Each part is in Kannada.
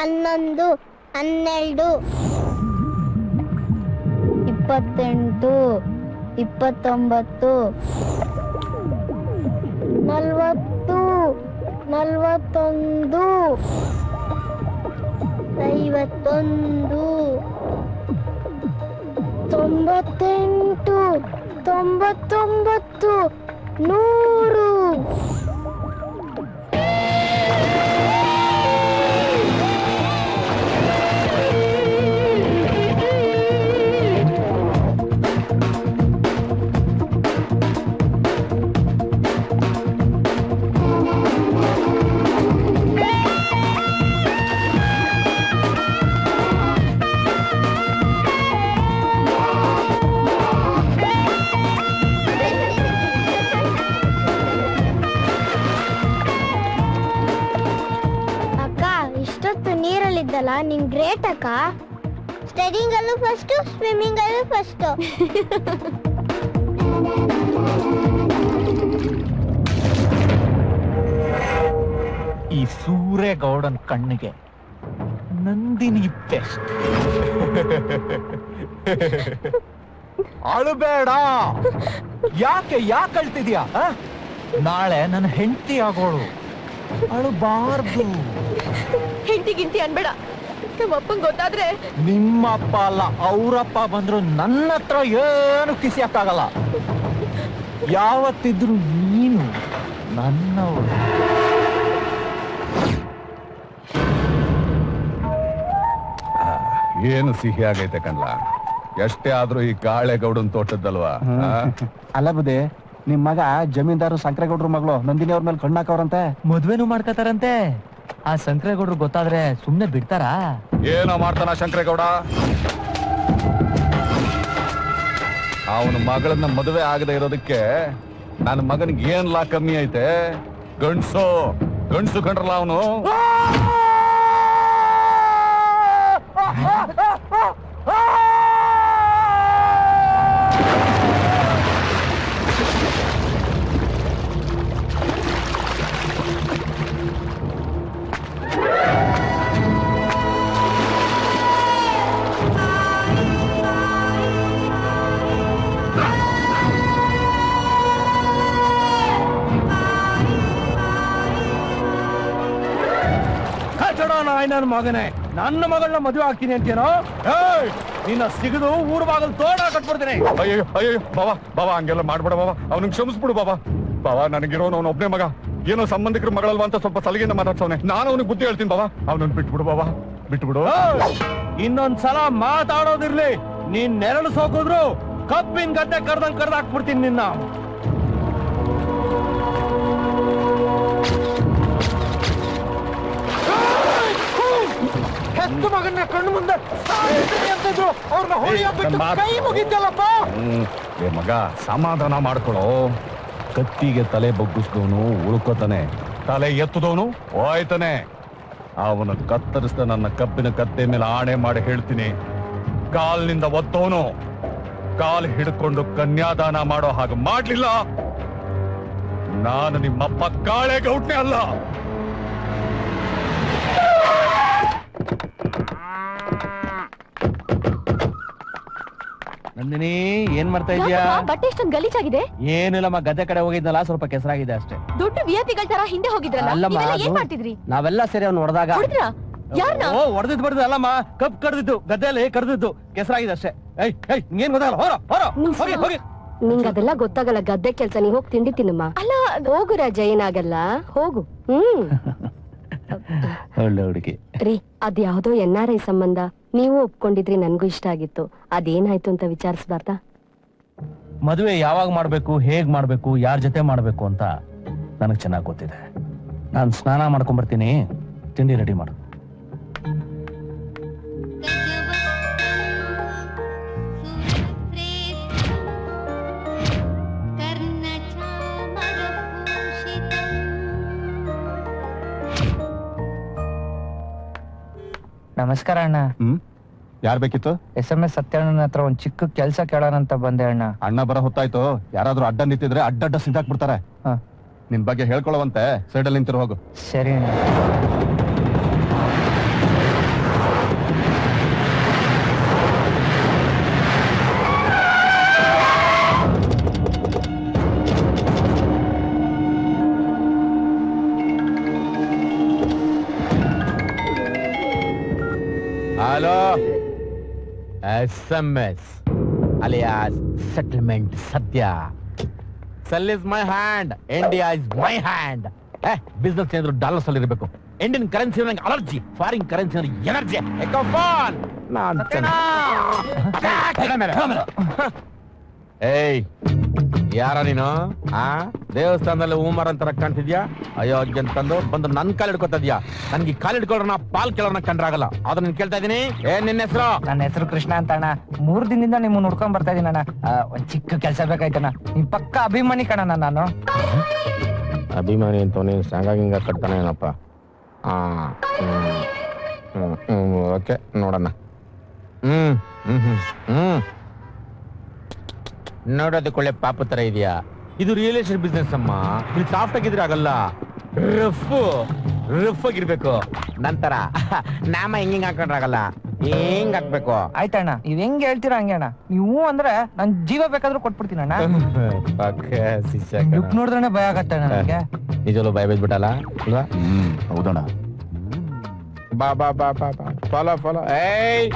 11 12 28 29 40 41 51 98 99 100. ನೀರಲ್ಲಿದ್ದಲ್ಲ ನಿನ್ ಗ್ರೇಟ್ ಅಕ್ಕ. ಸ್ಟಡಿಂಗ್ ಅಲ್ಲೂ ಫಸ್ಟ್, ಸ್ವಿಮ್ಮಿಂಗ್ ಅಲ್ಲೂ ಫಸ್ಟ್. ಈ ಸೂರ್ಯಗೌಡನ್ ಕಣ್ಣಿಗೆ ನಂದಿನಿ ಬೆಸ್ಟ್. ಅಳಬೇಡ. ಯಾಕೆ ಅಳ್ತಿದ್ಯಾ? ನಾಳೆ ನನ್ನ ಹೆಂಡತಿ ಆಗೋಳು, ಅಳಬಾರ್ದು. ಹೆಂಡತಿಗಿಂತಿ ಅನ್ಬೇಡ, ನಮ್ಮಪ್ಪಂಗ್ ಗೊತ್ತಾದ್ರೆ. ನಿಮ್ಮಪ್ಪ ಅಲ್ಲ, ಅವರಪ್ಪ ಬಂದ್ರು ನನ್ನ ಹತ್ರ ಏನು ಕಿಸಿಯಕ್ಕಾಗಲ್ಲ. ಯಾವತ್ತಿದ್ರು ನೀನು ನನ್ನವಳು. ಏನು ಸಿಹಿ ಆಗೈತೆ ಕಣ್ಲ. ಎಷ್ಟೇ ಆದ್ರೂ ಈ ಕಾಳೆಗೌಡನ್ ತೋಟದ್ದಲ್ವಾ? ಅಲ್ಲ ಬುದ್ಧಿ, ನಿಮ್ ಮಗ ಜಮೀನ್ದಾರು ಶಂಕರೇಗೌಡ್ರ ಮಗಳು ನಂದಿನಿ ಅವ್ರ ಮೇಲೆ ಕಣ್ಣಾಕವ್ರಂತೆ. ಮದ್ವೆನೂ ಮಾಡ್ಕತಾರಂತೆ. ಆ ಶಂಕರೇಗೌಡ್ರು ಗೊತ್ತಾದ್ರೆ ಸುಮ್ನೆ ಬಿಡ್ತಾರಾ? ಏನೋ ಮಾಡ್ತಾನ ಶಂಕರೇಗೌಡ. ಅವನ ಮಗಳನ್ನ ಮದುವೆ ಆಗದೆ ಇರೋದಕ್ಕೆ ನನ್ನ ಮಗನಿಗೆ ಏನ್ಲಾ ಕಮ್ಮಿ ಐತೆ? ಗಂಡ್ಸು ಕಂಡ್ರಲ್ಲ ಅವನು. ನನ್ನ ಮಗನೇ, ನನ್ನ ಮಗಳನ್ನ ಮದುವೆ ಆಗ್ತೀನಿ ಅಂತೇನೋ? ನಿನ್ನ ಸಿಗದು ಊರ್ ಬಾಗಲ್ ತೋಟ ಕಟ್ಬಿಡ್ತೀನಿ. ಅಯ್ಯೋ ಅಯ್ಯೋ ಬಾವಾ ಹಂಗೆಲ್ಲ ಮಾಡ್ಬೇಡ ಬಾವಾ. ಅವನಿಗೆ ಕ್ಷಮಿಸ್ಬಿಡು ಬಾವಾ. ನನಗಿರೋನು ಅವನ ಒಬ್ಬನೇ ಮಗ. ಏನೋ ಸಂಬಂಧಿಕರ ಮಗಳಲ್ವಾ ಅಂತ ಸ್ವಲ್ಪ ಸಲಿಗೆಯಿಂದ ಮಾತಾಡ್ಸವನೆ. ನಾನು ಅವನಿಗೆ ಬುದ್ಧಿ ಹೇಳ್ತೀನಿ ಬಾವಾ. ಅವನನ್ನು ಬಿಟ್ಬಿಡು ಬಾವಾ, ಬಿಟ್ಬಿಡು. ಇನ್ನೊಂದ್ಸಲ ಮಾತಾಡೋದಿರ್ಲಿ. ನೀನ್ ನೆರಳು ಸೋಕಿದ್ರು ಕಬ್ಬಿನ ಗದ್ದೆ ಕರ್ದಾಕ್ಬಿಡ್ತೀನಿ ನಿನ್ನ. ಹೆತ್ತು ಮಗನ ಕಣ್ಣು ಮುಂದೆ ಅಂತಿದ್ರು, ಅವ್ರನ್ನ ಹೊಡೆಯೋಬಿಟ್ಟು ಕೈ ಮುಗಿದ್ದಲ್ಲಪ್ಪ. ಮಗ ಸಮಾಧಾನ ಮಾಡ್ಕೊಳ್ಳೋ. ಕತ್ತಿಗೆ ತಲೆ ಬಗ್ಗಿಸಿದವನು ಉಳ್ಕೋತಾನೆ, ತಲೆ ಎತ್ತದವನು ಹೋಯ್ತಾನೆ. ಅವನ ಕತ್ತರಿಸಿದ ನನ್ನ ಕಬ್ಬಿನ ಕತ್ತೆ ಮೇಲೆ ಆಣೆ ಮಾಡಿ ಹೇಳ್ತೀನಿ, ಕಾಲ್ನಿಂದ ಒತ್ತವನು ಕಾಲ್ ಹಿಡ್ಕೊಂಡು ಕನ್ಯಾದಾನ ಮಾಡೋ ಹಾಗೆ ಮಾಡ್ಲಿಲ್ಲ, ನಾನು ನಿಮ್ಮಪ್ಪ ಕಾಳೆಗೌಡ್ನೇ ಅಲ್ಲ. ನಂದಿನಿ, ಏನ್ ಮಾಡ್ತಾ ಇದ್ಯಾ? ಬಟ್ಟೆ ಎಷ್ಟೊಂದು ಗಲೀಜಾಗಿದೆ. ಏನಿಲ್ಲಮ್ಮ, ಗದ್ದೆ ಕಡೆ ಹೋಗಿದ್ನಲ್ಲ, ಸ್ವಲ್ಪ ಕೆಸರಾಗಿದೆ ಅಷ್ಟೇ. ದೊಡ್ಡ ವಿಯತಿಗಳ ತರ ಹಿಂದೆ ಹೋಗಿದ್ರಲ್ಲ, ಏನ್ ಮಾಡ್ತಿದ್ರಿ? ನಾವೆಲ್ಲ ಸೇರಿ ಅವ್ನು ಹೊಡೆದಾಗ ಹೊಡೆದಿದ್ ಬಡ್ದು ಅಲ್ಲಮ್ಮ, ಕಪ್ ಕಡ್ದಿದ್ದು, ಗದ್ದೆಯಲ್ಲಿ ಕಡ್ದಿದ್ದು, ಕೆಸರಾಗಿದೆ ಅಷ್ಟೇ. ಏನ್ ಗೊತ್ತಾಗಲ್ಲ, ನಿಂಗ ಅದೆಲ್ಲ ಗೊತ್ತಾಗಲ್ಲ. ಗದ್ದೆ ಕೆಲ್ಸ, ನೀ ಹೋಗಿ ತಿಂಡಿ ತಿನ್ನಮ್ಮ. ಅಲ್ಲ ಹೋಗು ರಾಜ, ಏನಾಗಲ್ಲ, ಹೋಗು. ಒಳ್ಳೆ ಹುಡುಗಿ ರೀ. ಅದ್ಯಾವ್ದೋ NRI ಸಂಬಂಧ, ನೀವು ಒಪ್ಕೊಂಡಿದ್ರಿ, ನನ್ಗೂ ಇಷ್ಟ ಆಗಿತ್ತು. ಅದೇನಾಯ್ತು ಅಂತ ವಿಚಾರಿಸಬಾರ್ದಾ? ಮದುವೆ ಯಾವಾಗ ಮಾಡ್ಬೇಕು, ಹೇಗ್ ಮಾಡ್ಬೇಕು, ಯಾರ ಜೊತೆ ಮಾಡ್ಬೇಕು ಅಂತ ನನಗ್ ಚೆನ್ನಾಗ್ ಗೊತ್ತಿದೆ. ನಾನ್ ಸ್ನಾನ ಮಾಡ್ಕೊಂಡ್ಬರ್ತೀನಿ, ತಿಂಡಿ ರೆಡಿ ಮಾಡು. ನಮಸ್ಕಾರ ಅಣ್ಣ. ಯಾರ್ ಬೇಕಿತ್ತು? SMS ಸತ್ಯಣ್ಣನ ಹತ್ರ ಒಂದ್ ಚಿಕ್ಕ ಕೆಲ್ಸ ಕೇಳೋಣಂತ ಬಂದೆ ಅಣ್ಣ. ಅಣ್ಣ ಬರ ಹೊತ್ತಾಯ್ತು. ಯಾರಾದ್ರೂ ಅಡ್ಡ ನಿಂತಿದ್ರೆ ಅಡ್ಡಡ್ಡ ಸಿಂದಾಕ್ಬಿಡ್ತಾರೆ. ನಿನ್ ಬಗ್ಗೆ ಹೇಳ್ಕೊಳ್ಳುವಂತೆ ಸೈಡಲ್ಲಿ ನಿಂತಿರು, ಹೋಗು. ಸರಿ ಅಣ್ಣ. ಹಲೋ SMS alias settlement ಸದ್ಯ cell is my hand India is my hand business ಏನಾದ್ರು ಡಾಲರ್ಸ್ ಅಲ್ಲಿ ಇರಬೇಕು ಇಂಡಿಯನ್ ಕರೆನ್ಸಿ ನಂಗೆ ಅಲರ್ಜಿ ಫಾರಿನ್ ಕರೆನ್ಸಿ ಎನರ್ಜಿ ಏಯ್ ಯಾರ ನೀನು ದೇವಸ್ಥಾನದಲ್ಲಿ ಹೂಮಾರ ಅಂತರ ಕಾಣ್ತಿದ್ಯಾ ಅಯೋಗ್ಯ ಅಂತಂದು ಬಂದು ನನ್ ಕಾಲ್ ಹಿಡ್ಕೊತಿದ್ಯಾ ನನ್ಗೆ ಕಾಲ್ ಹಿಡ್ಕೊಳ್ಳೋಣ ಪಾಲ್ ಕೇಳೋಣ ಕಂಡ್ರಾಗಲ್ಲ ಅದನ್ನ ನೀನ್ ಕೇಳ್ತಾ ಇದೀನಿ ಏನ್ ನಿನ್ನ ಹೆಸರು? ನನ್ನ ಹೆಸರು ಕೃಷ್ಣ ಅಂತ ಅಣ್ಣ. 3 ದಿನದಿಂದ ನಿಮ್ಮ ನೋಡ್ಕೊಂಡ್ ಬರ್ತಾ ಇದೀನಿ ಅಣ್ಣ. ಒಂದ್ ಚಿಕ್ಕ ಕೆಲ್ಸ ಬೇಕಾಯ್ತಣ್ಣ. ನಿಮ್ ಪಕ್ಕ ಅಭಿಮಾನಿ ಕಣಣ್ಣ ನಾನು. ಅಭಿಮಾನಿ ಅಂತ ನೀನ್ ಸಂಗಾಗಿಂಗ ಕಟ್ತಾನೆ ಏನಪ್ಪ. ಓಕೆ ನೋಡೋಣ. ನೋಡೋದಕ್ಕೊಳ್ಳೆ ಪಾಪ ತರ ಇದೆಯಾ? ಇದು ರಿಯಲ್ ಎಸ್ಟೇಟ್ ಬಿಸ್ನೆಸ್ ಅಮ್ಮ. ಇಲ್ಲಿ ಸಾಫ್ಟ್ ಆಗಿದ್ರೆ ಆಗಲ್ಲ, ರಫ್ ಆಗಿರ್ಬೇಕು. ನಂತರ ನಾಮ ಹಿಂಗಿಂಗ್ ಹಾಕೊಂಡ್ರಾಗಲ್ಲ, ಹಿಂಗ್ ಹಾಕ್ಬೇಕು. ಆಯ್ತಣ್ಣ, ನೀವ್ ಹೆಂಗ್ ಹೇಳ್ತೀರಾ ಹಂಗೆ ಅಣ್ಣ. ನೀವು ಅಂದ್ರೆ ನನ್ ಜೀವ ಬೇಕಾದ್ರೂ ಕೊಟ್ಬಿಡ್ತೀನಿ ಅಣ್ಣ. ಲುಕ್ ನೋಡಿದ್ರೆ ಭಯ ಆಗತ್ತೆ ಅಣ್ಣ ನನಗೆ. ನಿಜವಲ್ಲೂ ಭಯ ಬಿದ್ಬಿಟ್ಟಲ್ಲ ಅಲ್ವಾ? ಹೌದಣ್ಣ. ಬಾ ಬಾ ಬಾ ಬಾ ಬಾ ಫಾಲೋ ಫಾಲೋ. ಏಯ್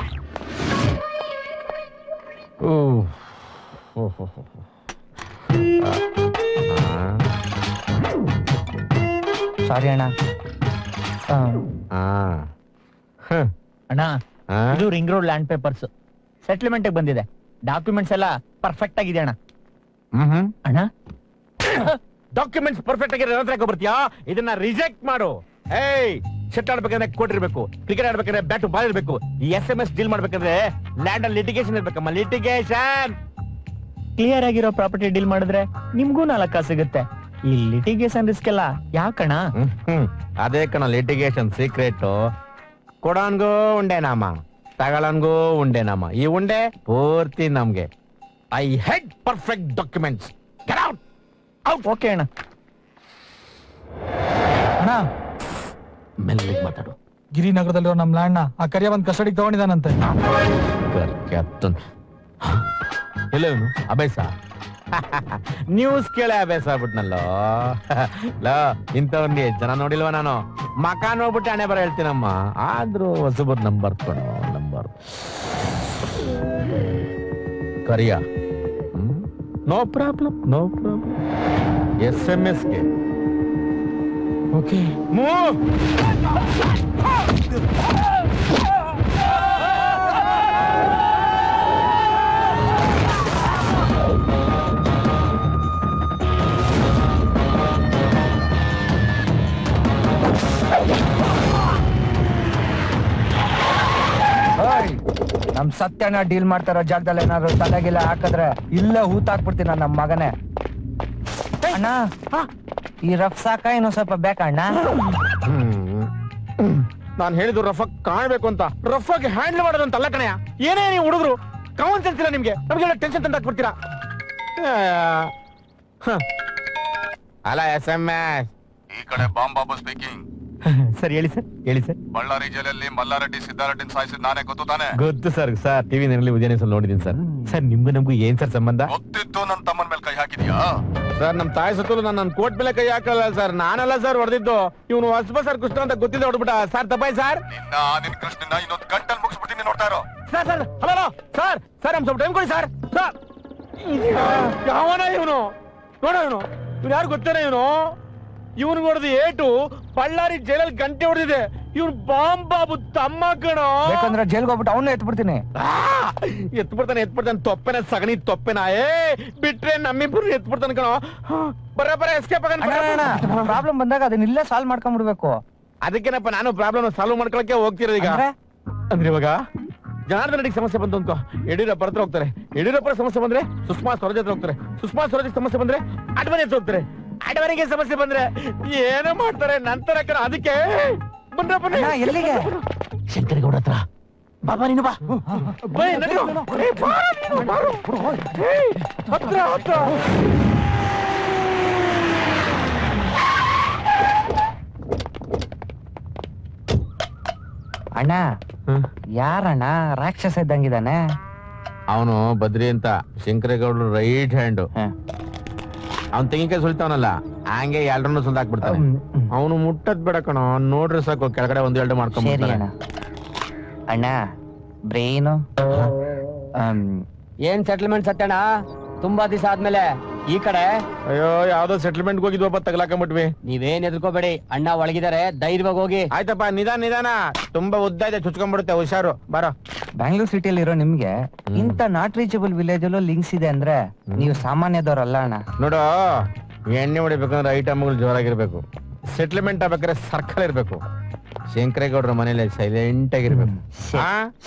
ಸಾರಿ ಅಣ್ಣ. ಅಣ್ಣ, ಇದು ring road land papers settlement ಬಂದಿದೆ. ಡಾಕ್ಯುಮೆಂಟ್ಸ್ ಎಲ್ಲ ಪರ್ಫೆಕ್ಟ್ ಆಗಿದೆ ಅಣ್ಣ. ಅಣ್ಣ, ಡಾಕ್ಯುಮೆಂಟ್ಸ್ ಪರ್ಫೆಕ್ಟ್ ಆಗಿ ಹತ್ರ ಬರ್ತೀಯಾ? ಇದನ್ನ ರಿಜೆಕ್ಟ್ ಮಾಡು. ಏಯ್ ಶೆಟ್ ಆಡ್ಬೇಕಂದ್ರೆ ಕೋರ್ಟ್ ಇರ್ಬೇಕು, ಕ್ರಿಕೆಟ್ ಆಡ್ಬೇಕಂದ್ರೆ ಬ್ಯಾಟು ಬಾಲ್ ಇರ್ಬೇಕು, ಈ SMS ಡೀಲ್ ಮಾಡ್ಬೇಕಂದ್ರೆ ಲ್ಯಾಂಡ್ ಅಲ್ಲಿ ಲಿಟಿಗೇಷನ್ ಇರ್ಬೇಕಮ್ಮ. ಲಿಟಿಗೇಷನ್ ಕ್ಲಿಯರ್ ಆಗಿರೋ ಪ್ರಾಪರ್ಟಿ ಡೀಲ್ ಮಾಡಿದ್ರೆ ನಿಮ್ಗೂ 4 ಕಾಸು ಸಿಗುತ್ತೆ. ಈ ಲಿಟಿಗೇಷನ್ ರಿಸ್ಕ್ ಎಲ್ಲ ಯಾಕಣ? ಅದೇ ಕಣ ಲಿಟಿಗೇಷನ್ ಸೀಕ್ರೆಟ್. ಕೊಡೋನ್ಗೂ ಉಂಡೆ ನಾಮ, ತಗೊಳನ್ಗೂ ಉಂಡೆ ನಾಮ. ಈ ಉಂಡೆ ಪೂರ್ತಿ ನಮ್ಗೆ. I head perfect documents. Get out. Out. Okay ಅಣ್ಣ. ಅಣ್ಣ, ಮೆಲ್ಲಿಗೆ ಮಾತಾಡು. ಗಿರಿನಗರದಲ್ಲಿರೋ ನಮ್ ಲ್ಯಾಂಡ್ ನ ಆ ಕರಿಯ ಬಂದ್ ಕಸ್ಟಡಿಗೆ ತಗೊಂಡಿದ್ದಾನಂತೆ. ಎಲ್ಲ ಅಭ್ಯಾಸ ನ್ಯೂಸ್ ಕೇಳೇ ಅಭ್ಯಾಸ ಆಗ್ಬಿಟ್ನಲ್ಲೋ. ಇಂಥವ್ರಿಗೆ ಜನ ನೋಡಿಲ್ವ ನಾನು? ಮಕ ನೋಡ್ಬಿಟ್ಟು ಹಣೆ ಬರ ಹೇಳ್ತೀನಮ್ಮ. ಆದ್ರೂ ಹೊಸಬರ್ ನಂಬರ್ ಕೊಡು. ನಂಬರ್ ಕರಿಯ. No problem, no problem. SMS okay. ನಮ್ ಸತ್ಯನ ಡೀಲ್ ಮಾಡ್ತಾರೋ ಜಾಗದಲ್ಲಿ ಏನಾದ್ರು ತಲೆಗಿಲ್ಲ ಹಾಕಿದ್ರೆ ಇಲ್ಲೇ ಹೂತಾಕ್ಬಿಡ್ತೀನಿ ನನ್ನ ಮಗನೇ. ಅಣ್ಣ, ಈ ರಫ್ ಸಾಕ ಇನ್ನೂ ಸ್ವಲ್ಪ ಬೇಕಣ್ಣ? ನಾನು ಹೇಳಿದ್ದು ರಫಾಗ್ ಕಾಣ್ಬೇಕು ಅಂತ. ರಫಾಗಿ ಹ್ಯಾಂಡಲ್ ಮಾಡೋದಂತ ಅಲ್ಲ ಕಣಯ್ಯ. ಏನೇ ನೀವು ಹುಡುಗರು ಕಾಮನ್ ಸೆನ್ಸ್ ಇಲ್ಲ ನಿಮ್ಗೆ. ನಮ್ಗೆಲ್ಲ ಟೆನ್ಷನ್ ತಂದು ಹಾಕ್ಬಿಡ್ತೀರಾ. ಅಲ್ಲ SMS ಈ ಕಡೆ ಬಾಂಬ್ ಬಾಬು ಸ್ಪೀಕಿಂಗ್. ಸರ್ ಹೇಳಿ ಸರ್, ಹೇಳಿ ಸರ್. ಬಳ್ಳಾರಿ ಜೈಲಲ್ಲಿ ಮಲ್ಲಾರೆಡ್ಡಿ ಸಿದ್ದಾರೆಡ್ಡಿನ ಸಾಯಿಸಿದ್ ನಾನೇ, ಗೊತ್ತು ತಾನೆ? ಗೊತ್ತು ಸರ್. ಸರ್ ಟಿವಿ ನಲ್ಲಿ ಉದಯನೇಸಲ್ಲಿ ನೋಡಿದೀನಿ ಸರ್. ಸರ್ ನಿಮ್ಗೂ ನಮ್ಗೂ ಏನ್ ಸರ್ ಸಂಬಂಧ? ಗೊತ್ತಿತ್ತು ನನ್ನ ತಮ್ಮನ ಮೇಲೆ ಕೈ ಹಾಕಿದ್ಯಾ? ಸರ್ ನಮ್ ತಾಯಿ ಸತ್ತು ನನ್ನ ಕೋಟ್ ಮೇಲೆ ಕೈ ಹಾಕಲ್ಲ ಸರ್. ನಾನಲ್ಲ ಸರ್ ಹೊಡೆದಿದ್ದು. ಇವನು ಹೊಸಬ ಸರ್ ಕೃಷ್ಣ ಅಂತ ಗೊತ್ತಿದ್ದ ಹೊಡ್ಬಿಟ್ಟ ಸರ್. ತಪ್ಪಾಯ್ ಸರ್. ನಿನ್ ಕೃಷ್ಣನ ಇನ್ನೊಂದು ಗಂಟಲ್ ಮುಗಿಸ್ಬಿಡ್ತೀನಿ, ನೋಡ್ತಾ ಇರೋ. Sir sir hello sir. Sir ನಮ್ ಸ್ವಲ್ಪ ಟೈಮ್ ಕೊಡಿ ಸರ್. ಸರ್ ಯಾವನ ಇವನು? ನೋಡ ಇವನು ಯಾರು ಗೊತ್ತೇನೆ? ಇವನು ಹೊಡೆದು ಏಟು ಬಳ್ಳಾರಿ ಜೈಲಲ್ಲಿ ಗಂಟೆ ಹೊಡೆದಿದೆ. ಇವನು ಬಾಂಬ್ ಬಾಬು ತಮ್ಮ ಕಣೋ. ಬೇಕಂದ್ರೆ ಜೈಲ್ಗೆ ಹೋಗ್ಬಿಟ್ಟು ಅವನ್ನ ಎತ್ಬಿಡ್ತೀನಿ. ಎತ್ಬಿಡ್ತಾನೆ ತೊಪ್ಪೆನ ಸಗಣಿ ತೊಪ್ಪೆನ. ಬಿಟ್ರೆ ನಮ್ಮಿಬ್ರು ಎತ್ಬಿಡ್ತಾನೆ ಕಣೋ. ಬರ ಎಸ್ಕೇಪ್ ಪ್ರಾಬ್ಲಮ್ ಬಂದಾಗ ಅದನ್ನ ಇಲ್ಲೇ ಸಾಲ್ವ್ ಮಾಡ್ಕೊಂಡ್ಬಿಡ್ಬೇಕು. ಅದಕ್ಕೇನಪ್ಪ ನಾನು ಪ್ರಾಬ್ಲಮ್ ಸಾಲ್ವ್ ಮಾಡ್ಕೊಳಕ್ಕೆ ಹೋಗ್ತಿರೋದು ಈಗ. ಅಂದ್ರೆ ಇವಾಗ ಜನಾರ್ದನ ರೆಡ್ಡಿಗೆ ಸಮಸ್ಯೆ ಬಂತು ಅನ್ಕೋ, ಯಡಿಯೂರಪ್ಪ ಹತ್ರ ಹೋಗ್ತಾರೆ. ಯಡಿಯೂರಪ್ಪ ಸಮಸ್ಯೆ ಬಂದ್ರೆ ಸುಷ್ಮಾ ಸ್ವರಾಜ್ ಹತ್ರ ಹೋಗ್ತಾರೆ. ಸುಷ್ಮಾ ಸ್ವರಾಜ್ ಸಮಸ್ಯೆ ಬಂದ್ರೆ ಅಡ್ವಾಣಿ ಹತ್ರ ಹೋಗ್ತಾರೆ. ಅಡ್ವಾಣಿಗೆ ಸಮಸ್ಯೆ ಬಂದ್ರೆ ಏನೋ ಮಾಡ್ತಾರೆ ನಂತರ. ಅದಕ್ಕೆ ಎಲ್ಲಿಗೆ? ಶಂಕರಗೌಡ ಹತ್ರ. ಬಾಬಾ ನೀನು ಬಾ. ಹತ್ರ ಅಣ್ಣ, ಯಾರಣ್ಣ ರಾಕ್ಷಸ ಇದ್ದಂಗಿದಾನೆ? ಅವನು ಬದ್ರಿ ಅಂತ, ಶಂಕರೇಗೌಡರು ರೈಟ್ ಹ್ಯಾಂಡ್. ಅವ್ನ್ ತೆಂಗಿನಕಾಯಿ ಸುಲ್ತಾವನಲ್ಲ, ಹಂಗೆ ಎಲ್ರನ್ನೂ ಸುಲ್ದಾಕ್ಬಿಡ್ತಾನೆ. ಅವನು ಮುಟ್ಟದ್ ಬೇಡ ಕಣೋ, ನೋಡ್ರಿ ಸಾಕು ಕೆಳಗಡೆ 1-2 ಮಾಡ್ಕೊಂಡ್ಬಿಡ್ತಾನೆ. ಅಣ್ಣ ಬ್ರೈನು ಏನ್ ಸೆಟಲ್ಮೆಂಟ್ ಸತ್ಯಣ್ಣ? ತುಂಬಾ ದಿವಸ ಆದ್ಮೇಲೆ ಈ ಕಡೆ. ಅಯ್ಯೋ ಯಾವ್ದೋ ಸೆಟಲ್ಮೆಂಟ್ ಹೋಗಿದ್ವಪ್ಪ, ತಗಲಾಕೊಂಡ್ಬಿಟ್ವಿ. ನೀವೇನ್ ಎದ್ಕೋಬೇಡಿ, ಅಣ್ಣ ಒಳಗಿದ್ದಾರೆ, ಧೈರ್ಯವಾಗಿ ಹೋಗಿ. ಆಯ್ತಪ್ಪ, ನಿಧಾನ ತುಂಬಾ ಉದ್ದ ಇದೆ, ಚುಚ್ಕೊಂಡ್ಬಿಡುತ್ತೆ, ಹುಷಾರು. ಬಾರೋ. ಬ್ಯಾಂಗ್ಳೂರ್ ಸಿಟಿಯಲ್ಲಿ ಇರೋ ನಿಮ್ಗೆ ಇಂತ ನಾಟ್ ರೀಚಬಲ್ ವಿಲೇಜ್ ಅಲ್ಲೂ ಲಿಂಕ್ಸ್ ಇದೆ ಅಂದ್ರೆ ನೀವು ಸಾಮಾನ್ಯದವ್ರಲ್ಲ ಅಣ್ಣ. ನೋಡು, ಎಣ್ಣೆ ಹೊಡಿಬೇಕಂದ್ರೆ ಐಟಮ್ಗಳು ಜೋರಾಗಿರ್ಬೇಕು, ಸೆಟ್ಲ್ಮೆಂಟ್ ಆಗ್ಬೇಕಾದ್ರೆ ಸರ್ಕಲ್ ಇರ್ಬೇಕು. ಶಂಕರೇಗೌಡ್ರ ಮನೇಲಿ ಸೈಲೆಂಟ್ ಆಗಿರ್ಬೇಕು.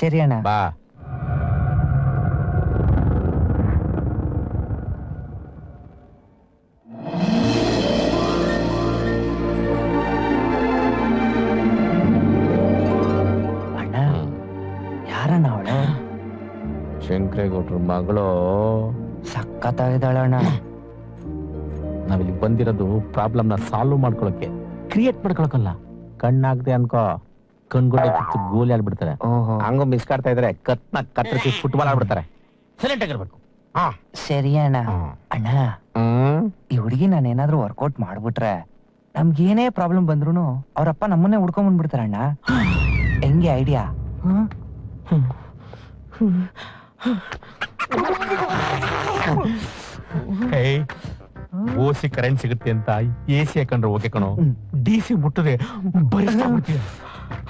ಸರಿ ಅಣ್ಣ. ಬಾ. ಯಾರಣ್ಣ ಅವಳು? ಶಂಕರೇಗೌಡ್ರ ಮಗಳು. ಸಕ್ಕತ್ತಾಗಿದ್ದಾಳಣ್ಣ. ನಾವಿಲ್ಲಿ ಬಂದಿರೋದು ಪ್ರಾಬ್ಲಮ್ ನ ಸಾಲ್ವ್ ಮಾಡ್ಕೊಳಕ್ಕೆ, ಕ್ರಿಯೇಟ್ ಮಾಡ್ಕೊಳಕಲ್ಲ. ಕಣ್ಣಾಗ್ದೆ ಅನ್ಕೋ, ಕಣ್ಗೊಂಡೆ ಕಿತ್ತು ಗೋಲಿ ಆಡ್ಬಿಡ್ತಾರೆ. ಹಂಗ ಮಿಸ್ ಕಾಡ್ತಾ ಇದ್ರೆ ಕತ್ನ ಕತ್ತರಿಸಿ ಫುಟ್ಬಾಲ್ ಆಡ್ಬಿಡ್ತಾರೆ. ಸೈಲೆಂಟ್ ಆಗಿರ್ಬೇಕು. ಸರಿ ಅಣ್ಣ. ಅಣ್ಣ, ಈ ಹುಡುಗಿ ನಾನು ಏನಾದ್ರೂ ವರ್ಕೌಟ್ ಮಾಡ್ಬಿಟ್ರೆ ನಮ್ಗೇನೇ ಪ್ರಾಬ್ಲಮ್ ಬಂದ್ರು ಅವ್ರಪ್ಪ ನಮ್ಮನ್ನೇ ಹುಡ್ಕೊಂಡ್ ಬಂದ್ಬಿಡ್ತಾರಣ್ಣ. ಹೆಂಗೆ ಐಡಿಯಾ? ಓಸಿ ಕರೆಂಟ್ ಸಿಗುತ್ತೆ ಅಂತ ಎಸಿ ಹಾಕೊಂಡ್ರೆ ಓಕೆ ಕಣೋ. ಡಿಸಿ ಮುಟ್ಟಿದ್ರೆ ಬರಿಸ್ಬಿಡ್ತೀಯ.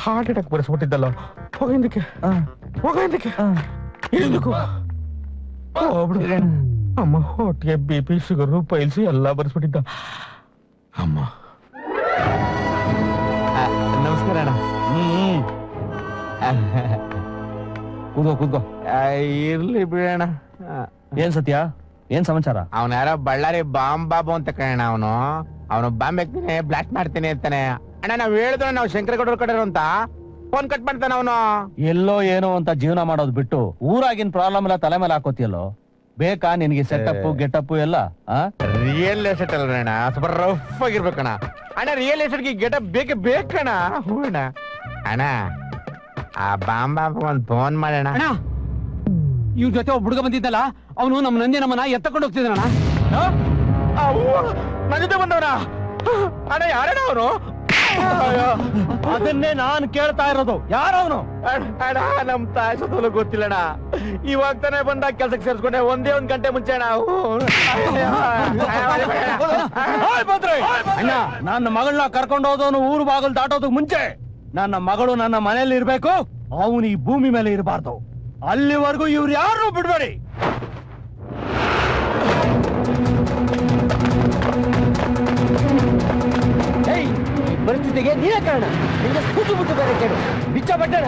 Heart attack ಬರೆಸ್ಬಿಟ್ಟಿದ್ದಲ್ಲ. ಹೋಗಿದ್ದಕ್ಕೆ ಅಮ್ಮ ಹೊಟ್ಟಿಗೆ BP ಶುಗರು ಪೈಲ್ಸ್ ಎಲ್ಲ ಬರ್ಸ್ಬಿಟ್ಟಿದ್ದ ಅಮ್ಮ. ನಮಸ್ಕಾರ ಅಣ್ಣ. ಕೂತ್ಕೋ. ಇರ್ಲಿ ಬಿಡೋಣ. ಏನ್ ಸತ್ಯ, ಏನ್ ಸಮಾಚಾರ? ಅವನ ಯಾರೋ ಬಳ್ಳಾರಿ ಬಾಂಬಾಬು ಅಂತ ಕಣ. ಅವನು ಬಾಂಬ್ ಹಾಕ್ತೀನಿ, ಬ್ಲಾಸ್ಟ್ ಮಾಡ್ತೀನಿ ಅಂತಾನೆ. ಅಣ್ಣ ನಾವ್ ಹೇಳಿದ್ರೆ ನಾವು ಶಂಕರಗೌಡರ ಕಡೆ ಅಂತ ಫೋನ್ ಕಟ್ ಮಾಡ್ತಾನ ಅವನು. ಎಲ್ಲೋ ಏನೋ ಅಂತ ಜೀವನ ಮಾಡೋದ್ ಬಿಟ್ಟು ಊರಾಗಿನ ಪ್ರಾಬ್ಲಮ್ ಎಲ್ಲ ತಲೆ ಮೇಲೆ ಹಾಕೋತಿಯಲ್ಲೋ. ಬೇಕಾ ನಿನ್ಗೆ ಸೆಟಪ್ ಗೆಟಪ್ ಎಲ್ಲ? ರಿಯಲ್ ಎಸ್ಟೇಟ್ ಅಲ್ಲ ಅಣ್ಣ, ಸ್ವಲ್ಪ ರಫ್ ಆಗಿರ್ಬೇಕಣ್ಣ. ಅಣ್ಣ ರಿಯಲ್ ಎಸ್ಟೇಟ್ಗೆ ಗೆಟಪ್ ಬೇಕಣ್ಣ. ಹ್ಞೂ ಅಣ್ಣ. ಅಣ್ಣ ಆ ಬಾಂಬಾಬು ಒಂದ್ ಫೋನ್ ಮಾಡೋಣ. ಇವ್ ಜೊತೆ ಒಬ್ಬ ಹುಡುಗ ಬಂದಿದ್ದಲ್ಲ, ಅವನು ನಮ್ಮ ನಂದಿ ನಮ್ಮನ್ನ ಎತ್ತಕೊಂಡು ಹೋಗ್ತಿದ್ದಾನ. ನನ್ನ ಜೊತೆ ಬಂದವನ ಅಣ್ಣ? ಯಾರಣ್ಣ ಅವನು? ಅದನ್ನೇ ನಾನ್ ಕೇಳ್ತಾ ಇರೋದು. ಯಾರವನು? ಅಣ್ಣ ನಮ್ ತಾಯಿ ಸತ್ತಲು ಗೊತ್ತಿಲ್ಲಣ್ಣ. ಇವಾಗ ತಾನೇ ಬಂದಾಗ ಕೆಲ್ಸಕ್ಕೆ ಸೇರ್ಸ್ಕೊಂಡೆ, ಒಂದೇ ಒಂದ್ ಗಂಟೆ ಮುಂಚೆ ಅಣ್ಣ. ಅಣ್ಣ, ನನ್ನ ಮಗಳನ್ನ ಕರ್ಕೊಂಡು ಹೋದವನು ಊರು ಬಾಗಲ್ ದಾಟೋದಕ್ ಮುಂಚೆ ನನ್ನ ಮಗಳು ನನ್ನ ಮನೇಲಿ ಇರ್ಬೇಕು, ಅವನು ಈ ಭೂಮಿ ಮೇಲೆ ಇರಬಾರ್ದು. ಅಲ್ಲಿವರೆಗೂ ಇವ್ರು ಯಾರು ಬಿಡ್ಬೇಡಿ. ಪರಿಸ್ಥಿತಿಗೆ ನೀನೇ ಕಾರಣ. ನಿಂಗೆ ಸ್ಕೂಟು ಬಿಟ್ಟು ಬೇರೆ ಕೇಳು. ಬಿಚ್ಚ ಬಟ್ಟಣ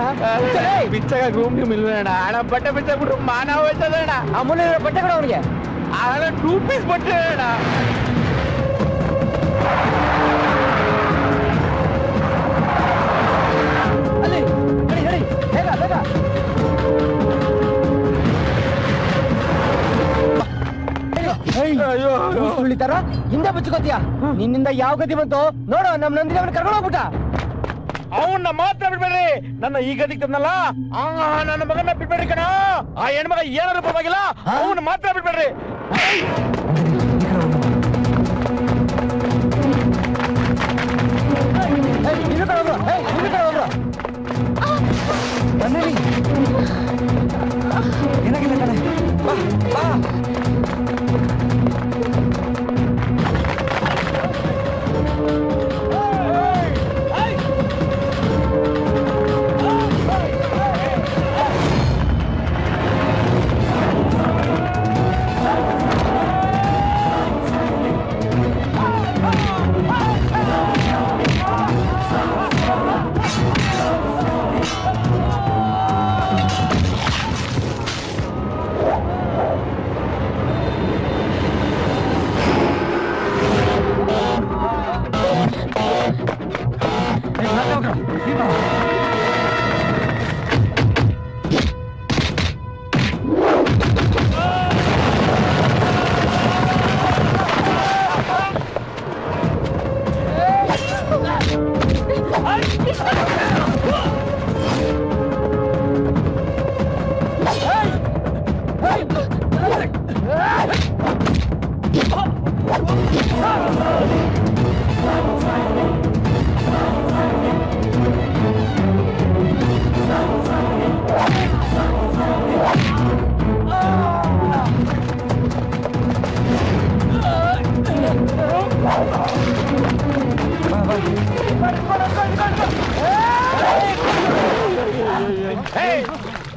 ಬಿಚ್ಚಾಗ ರೂಮ್ ಇಲ್ವೇಣ ಅಣ್ಣ. ಬಟ್ಟೆ ಬಿಚ್ಚಾಗ್ಬಿಟ್ರು ಮಾನ ಹೋಯ್ತದ ಅಣ್ಣ. ಅಮೂಲ್ಯ ಬಟ್ಟೆ ಕೊಡ ಅವನಿಗೆ. ಅಣ್ಣ 2 ಪೀಸ್ ಬಟ್ಟೆ ಅಣ್ಣ. ಅಲ್ಲಿ ಹೇಳಿ ಬೇಗ ಬೇಗ. ಉಳಿತಾರ ಹಿಂದೆ ಬಚ್ಕೋತೀಯ. ನಿನ್ನಿಂದ ಯಾವ ಗತಿ ಬಂತು ನೋಡು. ನಮ್ ನಂದಿನಿ ಅವನು ಕರ್ಕೊಂಡು ಹೋಗ್ಬಿಟ್ಟ. ಅವನ್ನ ಮಾತ್ರ ಬಿಡ್ಬೇಡ್ರಿ. ನನ್ನ ಈ ಗದಿಗೆ ತಂದಲ್ಲ, ನನ್ನ ಮಗನ ಬಿಡ್ಬೇಡ್ರಿ ಕಣ. ಆ ಹೆಣ್ಮಗ ಏನಾದ್ರು ಪರವಾಗಿಲ್ಲ, ಅವನ್ನ ಮಾತ್ರ ಬಿಡ್ಬೇಡ್ರಿ. ಏನಾಗಿಲ್ಲ ಕಣೆ? ಬಾ ಬಾ.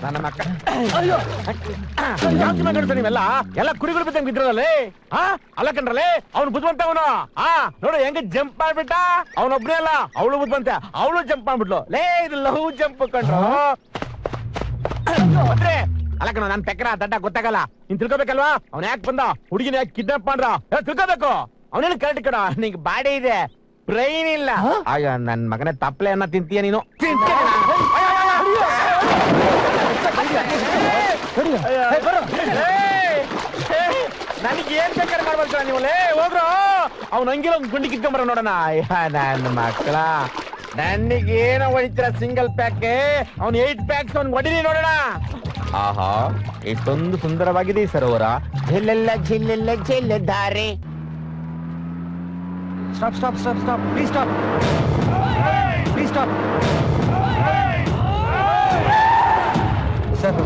ನನ್ನ ಮಕ್ಕ ಜಾಸ್ತಿ ಮಾತಾಡ್ತಾರೆ ನೀವೆಲ್ಲ ಎಲ್ಲ ಕುರಿಗಳು ಬಿದ್ದಂಗೆ ಬಿದ್ರಲ್ಲೇ ಅಲ್ಲ ಕಣ್ರಲ್ಲೇ ಅವ್ನು ಬುದ್ಧಿವಂತ ಅವನು ನೋಡು ಹೆಂಗ ಜಂಪ್ ಮಾಡ್ಬಿಟ್ಟ ಅವನೊಬ್ನೇ ಅಲ್ಲ ಅವಳು ಬುದ್ಧಿವಂತ ಅವಳು ಜಂಪ್ ಮಾಡ್ಬಿಟ್ಲು ಲೇ ಇದು ಲವ್ ಜಂಪ್ ಕಂಡ್ರು ಅಂದ್ರೆ ಅಲ್ಲ ಕಣ ನನ್ ತೆಕ್ರ ದಡ್ಡ ಗೊತ್ತಾಗಲ್ಲ ನೀನ್ ತಿಳ್ಕೊಬೇಕಲ್ವಾ ಅವ್ನ ಯಾಕೆ ಬಂದ ಹುಡುಗಿನ ಯಾಕೆ ಕಿಡ್ನಾಪ್ ಮಾಡ್ರ ತಿಳ್ಕೊಬೇಕು ಅವನೇನು ಕರೆಕ್ಟ್ ಕಡ ನಿಂಗೆ ಬಾಡಿ ಇದೆ ಬ್ರೈನ್ ಇಲ್ಲ ಅಯ್ಯ ನನ್ ಮಗನೇ ತಪ್ಪಲೆ ಅನ್ನ ತಿಂತೀಯ ನೀನು ನನಗೆ ಏನ್ ಬೇಕಾದ್ರೆ ಮಾಡ್ಬೇಕ ನೀವಲ್ಲೇ ಹೋಗ್ರು ಅವ್ನ ಹಂಗಿಲ್ಲ ಒಂದ್ ಗುಂಡಿ ಕಿತ್ಕೊಂಬರ ನೋಡೋಣ ನನ್ನ ಮಕ್ಕಳ ನನಗೇನೋ ಹೊಡಿತೀರ ಸಿಂಗಲ್ ಪ್ಯಾಕ್ ಅವ್ನ್ 8 ಪ್ಯಾಕ್ಸ್ ಅವ್ನ್ ಹೊಡಿನಿ ನೋಡೋಣ ಆಹಾ ಎಷ್ಟೊಂದು ಸುಂದರವಾಗಿದೆ ಈ ಸರೋವರ ಜಿಲ್ಲೆಲ್ಲ ಜಿಲ್ಲೆಲ್ಲ ಜಿಲ್ಲೆದ್ದಾರೆ stop stop stop stop please stop please stop sir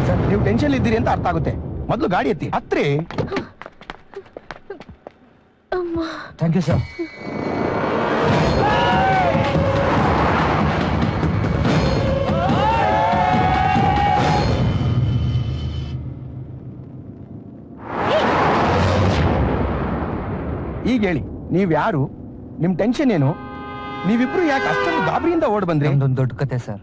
sir ನೀವು ಟೆನ್ಷನ್ ಇದ್ದೀರಿ ಅಂತ ಅರ್ಥ ಆಗುತ್ತೆ ಮೊದಲು ಗಾಡಿ ಎತ್ತಿ ಹತ್ರಿ ಥ್ಯಾಂಕ್ ಯು ಸರ್ ಈಗ ಹೇಳಿ ನೀವ್ ಯಾರು ನಿಮ್ ಟೆನ್ಷನ್ ಏನು ನೀವಿಬ್ರು ಯಾಕೆ ಅಷ್ಟೊಂದು ಗಾಬರಿಯಿಂದ ಓಡ್ ಬಂದ್ರಿ ನಮ್ದೊಂದು ದೊಡ್ಡ ಕತೆ ಸರ್